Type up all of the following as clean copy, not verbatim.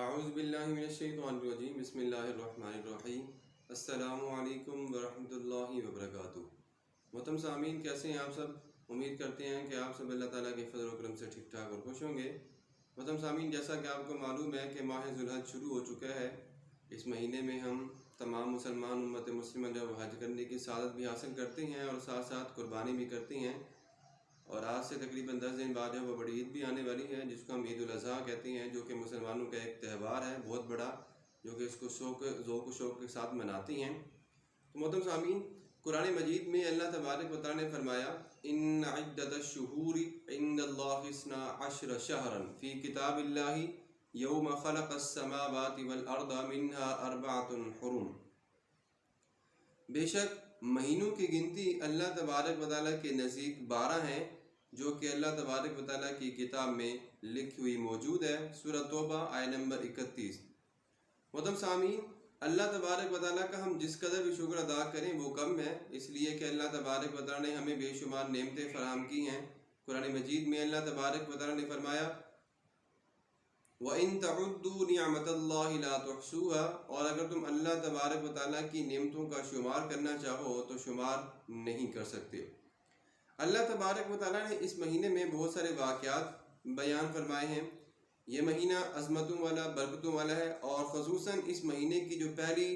اعوذ باللہ من الشیطان الرجیم بسم اللہ الرحمن الرحیم السلام علیکم ورحمۃ اللہ وبرکاتہ۔ محترم سامعین، کیسے ہیں آپ سب؟ امید کرتے ہیں کہ آپ سب اللہ تعالیٰ کے فضل و کرم سے ٹھیک ٹھاک اور خوش ہوں گے۔ محترم سامعین، جیسا کہ آپ کو معلوم ہے کہ ماہ ذوالحج شروع ہو چکا ہے۔ اس مہینے میں ہم تمام مسلمان امت مسلمہ جو حج کرنے کی سعادت بھی حاصل کرتے ہیں اور ساتھ ساتھ قربانی بھی کرتے ہیں، اور آج سے تقریباً 10 دن بعد وہ بڑی عید بھی آنے والی ہے جس کو ہم عید الاضحیٰ کہتے ہیں، جو کہ مسلمانوں کا ایک تہوار ہے بہت بڑا، جو کہ اس کو ذوق و شوق کے ساتھ مناتی ہیں۔ تو محترم سامعین، قرآن مجید میں اللہ تبارک و تعالیٰ نے فرمایا ان عدۃ الشہور عند اللہ 12 شہرا فی کتاب اللہ یوم خلق السماوات والارض منها 4 حرم۔ بے شک مہینوں کی گنتی اللہ تبارک و تعالیٰ کے نزدیک 12 ہیں، جو کہ اللہ تبارک و تعالیٰ کی کتاب میں لکھی ہوئی موجود ہے۔ سورہ توبہ آیت نمبر 31۔ محترم سامعین، اللہ تبارک و تعالیٰ کا ہم جس قدر بھی شکر ادا کریں وہ کم ہے، اس لیے کہ اللہ تبارک و تعالیٰ نے ہمیں بے شمار نعمتیں فراہم کی ہیں۔ قرآن مجید میں اللہ تبارک و تعالیٰ نے فرمایا وَإِن تَعُدُّوا نِعْمَةَ اللَّهِ لَا تُحْصُوهَا، اور اگر تم اللہ تبارک و تعالیٰ کی نعمتوں کا شمار کرنا چاہو تو شمار نہیں کر سکتے۔ اللہ تبارک و تعالیٰ نے اس مہینے میں بہت سارے واقعات بیان فرمائے ہیں۔ یہ مہینہ عظمتوں والا، برکتوں والا ہے، اور خصوصاً اس مہینے کی جو پہلی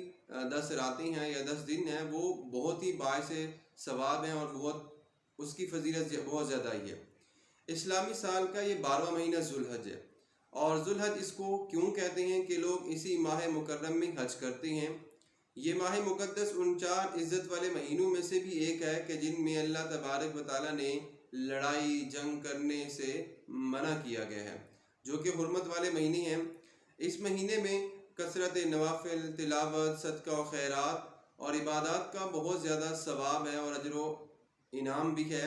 10 راتیں ہیں یا 10 دن ہیں وہ بہت ہی باعث ثواب ہیں اور اس کی فضیلت بہت زیادہ ہی ہے۔ اسلامی سال کا یہ 12واں مہینہ ذوالحج ہے، اور ذوالحج اس کو کیوں کہتے ہیں کہ لوگ اسی ماہ مکرم میں حج کرتے ہیں۔ یہ ماہ مقدس ان 4 عزت والے مہینوں میں سے بھی ایک ہے کہ جن میں اللہ تبارک و تعالیٰ نے لڑائی جنگ کرنے سے منع کیا گیا ہے، جو کہ حرمت والے مہینے ہیں۔ اس مہینے میں کثرت نوافل، تلاوت، صدقہ و خیرات اور عبادات کا بہت زیادہ ثواب ہے اور اجر و انعام بھی ہے۔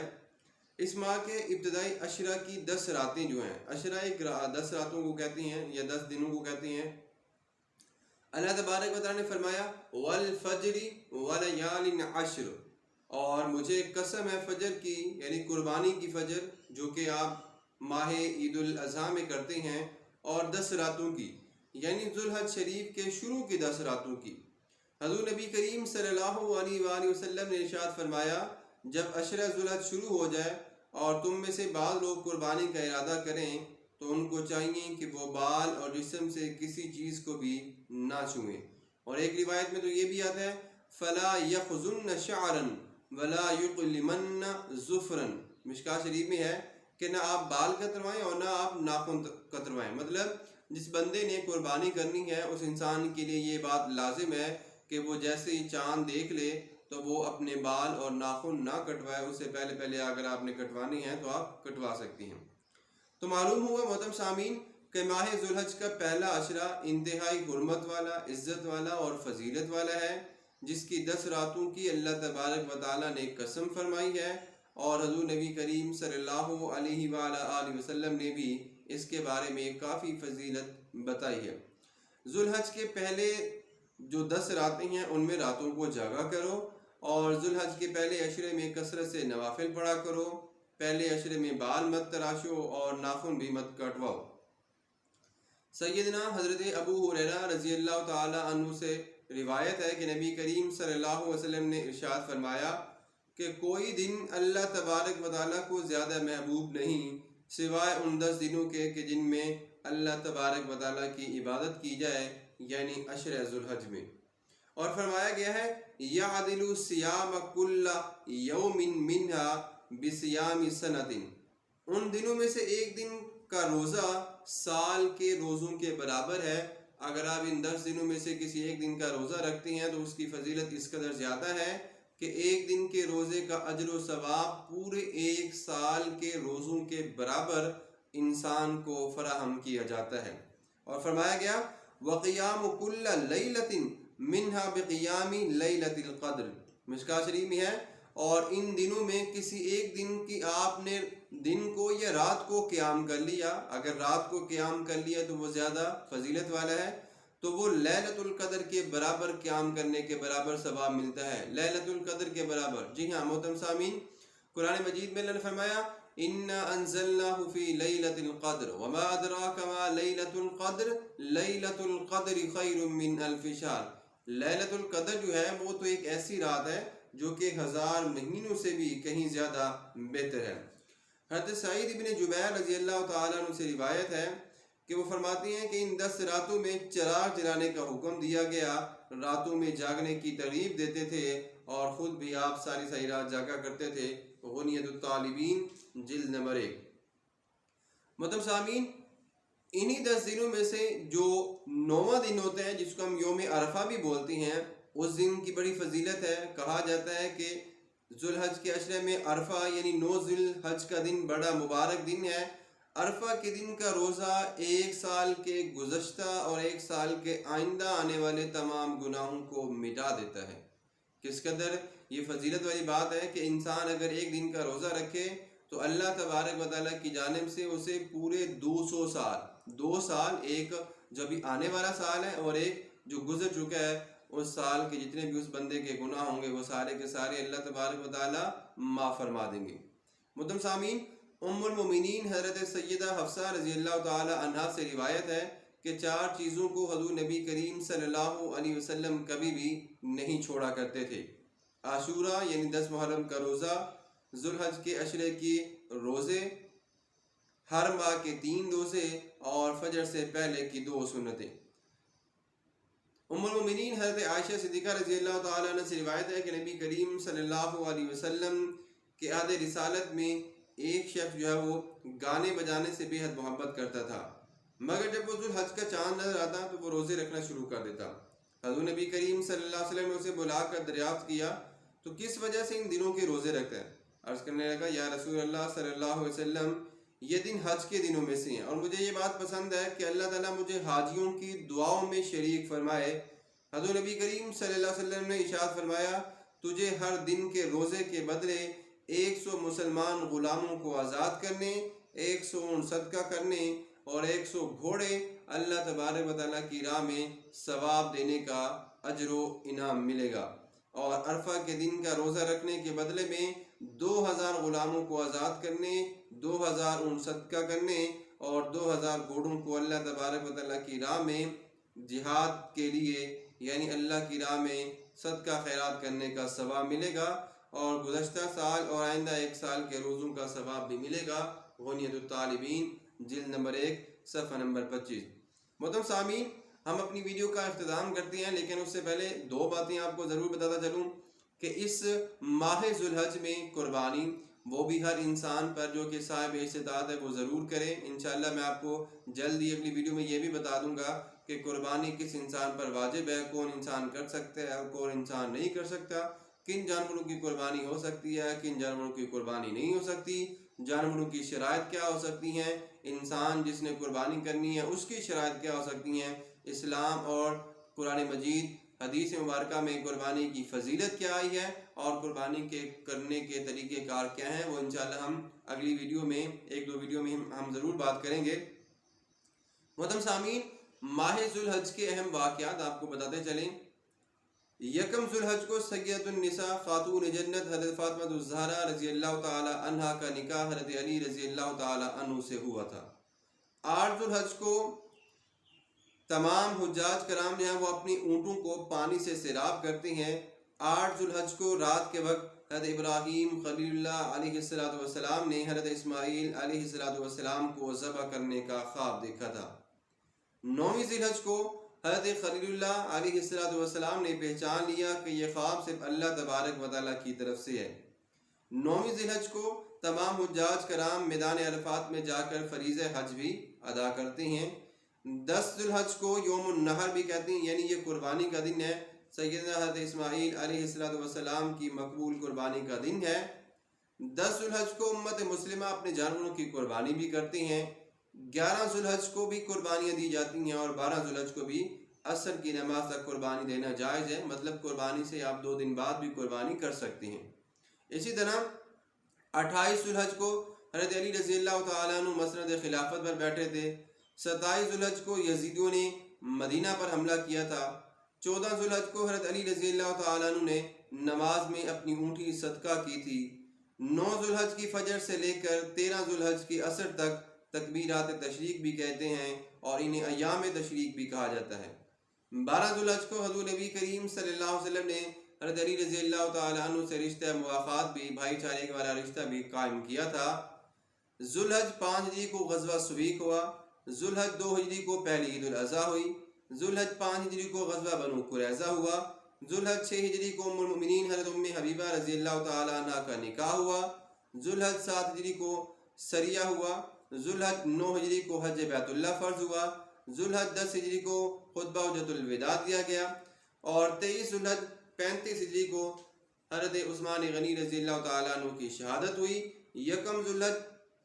اس ماہ کے ابتدائی عشرہ کی 10 راتیں جو ہیں، عشرہ 10 راتوں کو کہتے ہیں یا 10 دنوں کو کہتے ہیں۔ اللہ تبارک و تعالیٰ نے فرمایا والفجر وليال عشر، اور مجھے قسم ہے فجر کی، یعنی قربانی کی فجر جو کہ آپ ماہ عید الاضحیٰ میں کرتے ہیں، اور 10 راتوں کی، یعنی ذوالحج شریف کے شروع کی 10 راتوں کی۔ حضور نبی کریم صلی اللہ علیہ وآلہ وسلم نے ارشاد فرمایا جب عشرہ ذوالحج شروع ہو جائے اور تم میں سے بعض لوگ قربانی کا ارادہ کریں تو ان کو چاہیے کہ وہ بال اور جسم سے کسی چیز کو بھی نہ چھوئیں، اور ایک روایت میں تو یہ بھی آتا ہے فَلَا يَخْزُنَّ شَعْرًا وَلَا يُقْلِمَنَّ ظُفْرًا۔ مشکاۃ شریف میں ہے کہ نہ آپ بال کتروائیں اور نہ آپ ناخن کتروائیں، مطلب جس بندے نے قربانی کرنی ہے اس انسان کے لیے یہ بات لازم ہے کہ وہ جیسے ہی چاند دیکھ لے تو وہ اپنے بال اور ناخن نہ کٹوائے، اس سے پہلے اگر آپ نے کٹوانی ہے تو آپ کٹوا سکتی ہیں۔ تو معلوم ہوا محترم سامعین کہ ماہ ذوالحج کا پہلا عشرہ انتہائی حرمت والا، عزت والا اور فضیلت والا ہے، جس کی 10 راتوں کی اللہ تبارک و تعالیٰ نے قسم فرمائی ہے، اور حضور نبی کریم صلی اللہ علیہ وآلہ وسلم نے بھی اس کے بارے میں کافی فضیلت بتائی ہے۔ ذوالحج کے پہلے جو 10 راتیں ہیں ان میں راتوں کو جاگا کرو، اور ذوالحج کے پہلے عشرے میں کثرت سے نوافل پڑھا کرو۔ پہلے عشرے میں بال مت تراشو اور ناخن بھی مت کٹواؤ۔ سیدنا حضرت ابو ہریرہ رضی اللہ تعالی عنہ سے روایت ہے کہ نبی کریم صلی اللہ علیہ وسلم نے ارشاد فرمایا کہ کوئی دن اللہ تبارک و تعالیٰ کو زیادہ محبوب نہیں سوائے ان 10 دنوں کے کہ جن میں اللہ تبارک و تعالیٰ کی عبادت کی جائے، یعنی عشرہ ذوالحج میں۔ اور فرمایا گیا ہے یعدل صیام کل یوم منہا بصیام سنۃ، ان دنوں میں سے ایک دن کا روزہ سال کے روزوں کے برابر ہے۔ اگر آپ ان 10 دنوں میں سے کسی ایک دن کا روزہ رکھتے ہیں تو اس کی فضیلت اس قدر زیادہ ہے کہ ایک دن کے روزے کا اجر و ثواب پورے 1 سال کے روزوں کے برابر انسان کو فراہم کیا جاتا ہے۔ اور فرمایا گیا وقیام کل لیلۃ منہا بقیام لیلۃ القدر، مشکاۃ شریف میں ہے، اور ان دنوں میں کسی ایک دن کی آپ نے دن کو یا رات کو قیام کر لیا، اگر رات کو قیام کر لیا تو وہ زیادہ فضیلت والا ہے، تو وہ لیلۃ القدر کے برابر قیام کرنے کے برابر ثواب ملتا ہے، لیلۃ القدر کے برابر۔ جی ہاں محترم سامعین، قرآن مجید میں اللہ نے فرمایا انا انزلناہ فی لیلۃ القدر وما ادراک ما لیلۃ القدر لیلۃ القدر خیر من الف شہر۔ لیلۃ القدر جو ہے وہ تو ایک ایسی رات ہے جو کہ 1000 مہینوں سے بھی کہیں زیادہ بہتر ہے۔ حضرت سعید بن جبیر رضی اللہ تعالیٰ عنہ سے روایت ہے کہ وہ فرماتے ہیں کہ ان 10 راتوں میں چراغ جلانے کا حکم دیا گیا، راتوں میں جاگنے کی ترغیب دیتے تھے اور خود بھی آپ ساری ساری رات جاگا کرتے تھے۔ غنیۃ الطالبین جلد نمبر 1۔ محترم سامعین، انہی 10 دنوں میں سے جو 9واں دن ہوتا ہے جس کو ہم یوم عرفہ بھی بولتے ہیں، اس دن کی بڑی فضیلت ہے۔ کہا جاتا ہے کہ ذو الحج کے عشرے میں عرفہ یعنی 9 ذو الحج کا دن بڑا مبارک دن ہے۔ عرفہ کے دن کا روزہ 1 سال کے گزشتہ اور 1 سال کے آئندہ آنے والے تمام گناہوں کو مٹا دیتا ہے۔ کس قدر یہ فضیلت والی بات ہے کہ انسان اگر ایک دن کا روزہ رکھے تو اللہ تبارک و تعالیٰ کی جانب سے اسے پورے 200 سال، 2 سال، ایک جو ابھی آنے والا سال ہے اور ایک جو گزر چکا ہے، اس سال کے جتنے بھی اس بندے کے گناہ ہوں گے وہ سارے کے سارے اللہ تبارک و تعالیٰ معاف فرما دیں گے۔ محترم سامعین، ام المومنین حضرت سیدہ حفصہ رضی اللہ تعالی عنہا سے روایت ہے کہ 4 چیزوں کو حضور نبی کریم صلی اللہ علیہ وسلم کبھی بھی نہیں چھوڑا کرتے تھے: عاشورہ یعنی 10 محرم کا روزہ، ذو الحج کے عشرے کی روزے، ہر ماہ کے 3 روزے اور فجر سے پہلے کی 2 سنتیں۔ ام المومنین حضرت عائشہ صدیقہ رضی اللہ تعالیٰ عنہ سے روایت ہے کہ نبی کریم صلی اللہ علیہ وسلم کے عہد رسالت میں ایک شخص جو ہے وہ گانے بجانے سے بے حد محبت کرتا تھا، مگر جب وہ ذو الحج کا چاند نظر آتا تو وہ روزے رکھنا شروع کر دیتا۔ حضور نبی کریم صلی اللہ علیہ وسلم نے اسے بلا کر دریافت کیا تو کس وجہ سے ان دنوں کے روزے رکھتا ہے؟ عرض کرنے لگا، یا رسول اللہ صلی اللہ علیہ وسلم، یہ دن حج کے دنوں میں سے ہیں اور مجھے یہ بات پسند ہے کہ اللہ تعالیٰ مجھے حاجیوں کی دعاؤں میں شریک فرمائے۔ حضور نبی کریم صلی اللہ علیہ وسلم نے ارشاد فرمایا، تجھے ہر دن کے روزے کے بدلے 100 مسلمان غلاموں کو آزاد کرنے، 100 اونٹ صدقہ کرنے اور 100 گھوڑے اللہ تبارک و تعالیٰ کی راہ میں ثواب دینے کا اجر و انعام ملے گا، اور عرفہ کے دن کا روزہ رکھنے کے بدلے میں 2000 غلاموں کو آزاد کرنے، 2000 اونٹ صدقہ کرنے اور 2000 گھوڑوں کو اللہ تبارک و تعالیٰ کی راہ میں جہاد کے لیے یعنی اللہ کی راہ میں صدقہ خیرات کرنے کا ثواب ملے گا، اور گزشتہ سال اور آئندہ 1 سال کے روزوں کا ثواب بھی ملے گا۔ غنیۃ الطالبین جلد نمبر 1 صفحہ نمبر 25۔ محترم سامعین، ہم اپنی ویڈیو کا اختتام کرتے ہیں، لیکن اس سے پہلے 2 باتیں آپ کو ضرور بتاتا چلوں کہ اس ماہ ذو الحج میں قربانی وہ بھی ہر انسان پر جو کہ صاحب استطاعت ہے وہ ضرور کرے۔ انشاءاللہ میں آپ کو جلد ہی اگلی ویڈیو میں یہ بھی بتا دوں گا کہ قربانی کس انسان پر واجب ہے، کون انسان کر سکتا ہے اور کون انسان نہیں کر سکتا، کن جانوروں کی قربانی ہو سکتی ہے، کن جانوروں کی قربانی نہیں ہو سکتی، جانوروں کی شرائط کیا ہو سکتی ہیں، انسان جس نے قربانی کرنی ہے اس کی شرائط کیا ہو سکتی ہیں، اسلام اور قرآن مجید حدیث مبارکہ میں قربانی کی فضیلت کیا آئی ہے اور قربانی کے کرنے کے طریقہ کار کیا ہیں، وہ انشاءاللہ ہم اگلی ویڈیو میں 1-2 ویڈیو میں ہم ضرور بات کریں گے۔ محترم سامعین، ماہ ذو الحج کے اہم واقعات آپ کو بتاتے چلیں۔ 1 ذو الحج کو سیدۃ النساء خاتون جنت حضرت فاطمہ الزہرا رضی اللہ تعالی عنہا کا نکاح حضرت علی رضی اللہ تعالی عنہ سے ہوا تھا۔ 8 ذو الحج کو تمام حجاج کرام جو ہیں وہ اپنی اونٹوں کو پانی سے سیراب کرتے ہیں۔ 8 ذو الحج کو رات کے وقت حضرت ابراہیم خلیل اللہ علیہ السلام نے حضرت اسماعیل علیہ السلام کو ذبح کرنے کا خواب دیکھا تھا۔ 9 ذی الحج کو حضرت خلیل اللہ علیہ السلام نے پہچان لیا کہ یہ خواب صرف اللہ تبارک و تعالیٰ کی طرف سے ہے۔ 9 ذی الحج کو تمام حجاج کرام میدان عرفات میں جا کر فریضہ حج بھی ادا کرتے ہیں۔ 10 ذی الحج کو یوم النحر بھی کہتے ہیں، یعنی یہ قربانی کا دن ہے، سیدنا حضرت اسماعیل علیہ السلام کی مقبول قربانی کا دن ہے۔ 10 ذی الحج کو امت مسلمہ اپنے جانوروں کی قربانی بھی کرتے ہیں۔ 11 ذی الحج کو بھی قربانیاں دی جاتی ہیں اور 12 ذی الحج کو بھی عصر کی نماز تک قربانی دینا جائز ہے، مطلب قربانی سے آپ 2 دن بعد بھی قربانی کر سکتے ہیں۔ اسی طرح 28 ذی الحج کو حضرت علی رضی اللہ تعالیٰ عنہ مسند خلافت پر بیٹھے تھے۔ 27 ذی الحج کو یزیدیوں نے مدینہ پر حملہ کیا تھا۔ 14 ذی الحج کو حضرت علی رضی اللہ تعالیٰ عنہ نے نماز میں اپنی اونٹھی صدقہ کی تھی۔ 9 ذوالحج کی فجر سے لے کر 13 ذوالحج کی عصر تک تکبیرات تشریق بھی کہتے ہیں اور انہیں ایام تشریق بھی کہا جاتا ہے۔ 12 ذوالحج کو حضور نبی کریم صلی اللہ علیہ وسلم نے حضرت علی رضی اللہ تعالیٰ عنہ سے رشتہ موافات بھی، بھائی چارے والا رشتہ بھی قائم کیا تھا۔ ذوالحج 5 ہجری کو غزوہ سویق ہوا، ذوالحج 2 ہجری کو پہلی عید الاضحیٰ ہوئی، ذوالحج 5 ہجری کو غزوہ بنو قریظہ ہوا، ذوالحج 6 ہجری کو ام المؤمنین حضرت ام حبیبہ رضی اللہ تعالیٰ عنہ کا نکاح ہوا، ذوالحج 7 ہجری کو سریہ ہوا، ذوالحج 9 ہجری کو حج بیت اللہ فرض ہوا، ذوالحج 10 ہجری کو خطبہ حجۃ الوداع دیا گیا، اور 23 ذوالحج 35 ہجری کو حضرت عثمان غنی رضی اللہ تعالیٰ عنہ کی شہادت ہوئی۔ یکم ذوالحج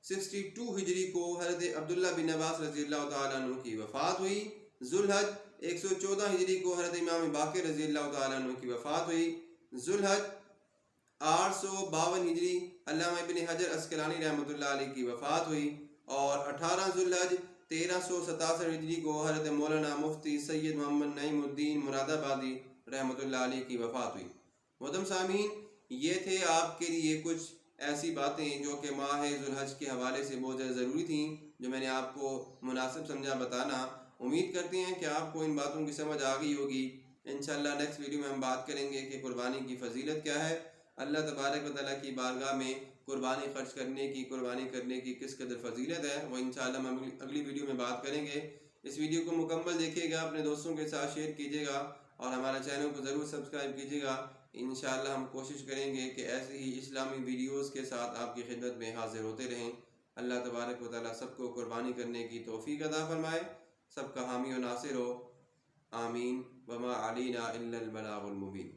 62 ہجری کو حضرت عبداللہ بن عباس رضی اللہ تعالیٰ عنہ کی وفات ہوئی۔ ذوالحج 114 ہجری کو حضرت امام باقر رضی اللہ تعالیٰ عنہ کی وفات ہوئی۔ ذوالحج 852 ہجری علامہ ابن حجر عسقلانی رحمۃ اللہ علیہ کی وفات ہوئی، اور 18 ذوالحج 1367 ہجری کو حضرت مولانا مفتی سید محمد نعیم الدین مراد آبادی رحمۃ اللہ علیہ کی وفات ہوئی۔ محترم سامعین، یہ تھے آپ کے لیے کچھ ایسی باتیں جو کہ ماہ ذوالحج کے حوالے سے بہت زیادہ ضروری تھیں، جو میں نے آپ کو مناسب سمجھا بتانا۔ امید کرتے ہیں کہ آپ کو ان باتوں کی سمجھ آ گئی ہوگی۔ انشاءاللہ نیکسٹ ویڈیو میں ہم بات کریں گے کہ قربانی کی فضیلت کیا ہے، اللہ تبارک و تعالیٰ کی بارگاہ میں قربانی خرچ کرنے کی، قربانی کرنے کی کس قدر فضیلت ہے، وہ انشاءاللہ ہم اگلی ویڈیو میں بات کریں گے۔ اس ویڈیو کو مکمل دیکھیے گا، اپنے دوستوں کے ساتھ شیئر کیجیے گا، اور ہمارا چینل کو ضرور سبسکرائب کیجیے گا۔ انشاءاللہ ہم کوشش کریں گے کہ ایسے ہی اسلامی ویڈیوز کے ساتھ آپ کی خدمت میں حاضر ہوتے رہیں۔ اللہ تبارک و تعالیٰ سب کو قربانی کرنے کی توفیق عطا فرمائے، سب کا حامی و ناصر ہو، آمین۔ وما علینا الا البلاغ المبین۔